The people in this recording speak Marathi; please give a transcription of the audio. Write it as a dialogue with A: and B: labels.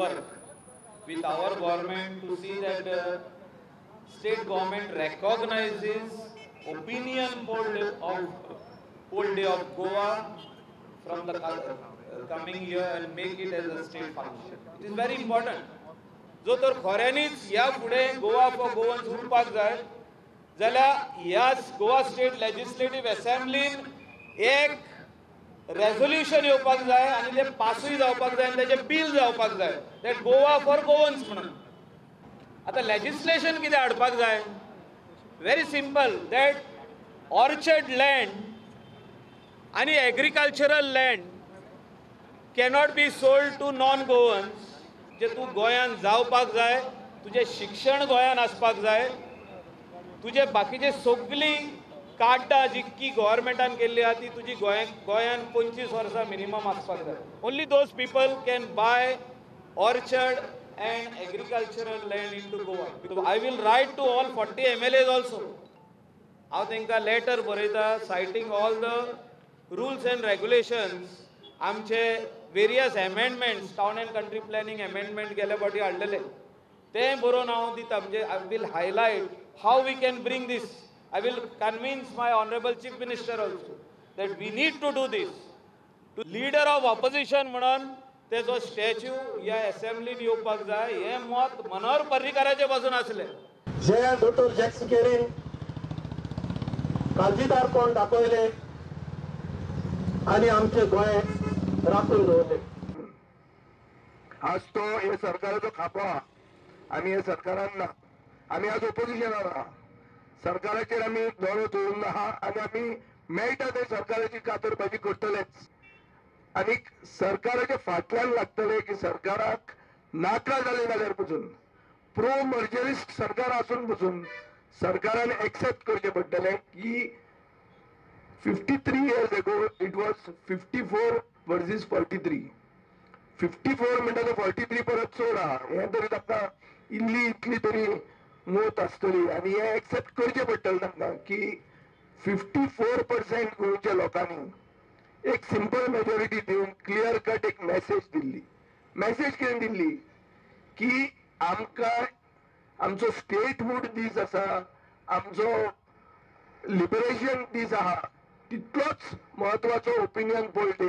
A: work with our government to see that state government recognizes opinion poll day of Goa from the coming year and make it as a state function. It is very important. जो तर खऱ्यांनीच ह्या फुडें गोवा फॉर गोवन्स उरपाक जाय जाल्यार ह्या गोवा स्टेट लेजिस्लेटिव्ह असेंब्लीन एक रेझोल्युशन येवपाक जाय आनी ते पासूय जावपाक जाय आनी तेजें बिल जावपाक जाय दॅट गोवा फॉर गोवन्स म्हणून. आतां लेजिस्लेशन कितें हाडपाक जाय? Very simple, that orchard land आनी agricultural land cannot be sold to non Goans. जे तू गोंयान जावपाक जाय, तुझे शिक्षण गोंयान आसपाक जाय, तुझे बाकीचे सगळी कार्डां जितकी गव्हर्मेंटान केल्ली आहा ती तुजी गोंयान 25 वर्सां मिनिमम आसपाक जाय. Only those people can buy orchard and agricultural land in to Goa. I will write to all 40 MLAs also. हांव तांकां लेटर बरयता citing all the rules and regulations. आमचे various amendments town and country planning amendment गेल्या फावटी हाडलेले ते बरोवन हांव दिता. म्हणजे I will highlight how we can bring this. I will convince my honourable chief minister also that we need to do this. To leader of opposition म्हणून ते जो स्टॅच्यू ह्या असेंब्लीन येवपाक जाय हें मत मनोहर पर्रीकाराचे पासून आसलें.
B: जे दोतोर जॅक्स केरीन काळजीदार कोण दाखयले आनी आमचे गोंय राखून दवरले.
C: आज तो हे सरकाराचो खापो आहा. आमी हे सरकारान ना, आमी आज ओपोजिशनार आहा. सरकाराचेर आमी दोळो दवरून आहा आनी आमी मेळटा ते सरकाराची कातरबाजी करतलेच आनी सरकाराच्या फाटल्यान लागतले की सरकाराक नाका जाले जाल्यार पसून प्रो मर्जरिस्ट सरकार आसून पसून सरकारान एक्सेप्ट करचे पडटले की 53 years ago it was 54 versus 43. 54 म्हणटा तो 43 परत चड आहा. हे तरी ताका इल्ली इतली तरी मोत आसतली आनी हे एक्सेप्ट करचे पडटले तांकां की 54% गोंयच्या लोकांनी एक सिंपल मेजॉरिटी दिवन क्लियर कट एक मेसेज दिल्ली. मेसेज कितें दिल्ली की आमकां आमचो स्टेटहूड दीस आसा, आमचो लिबरेशन दीस आहा तितलोच महत्वाचो ओपिनियन पोल डे.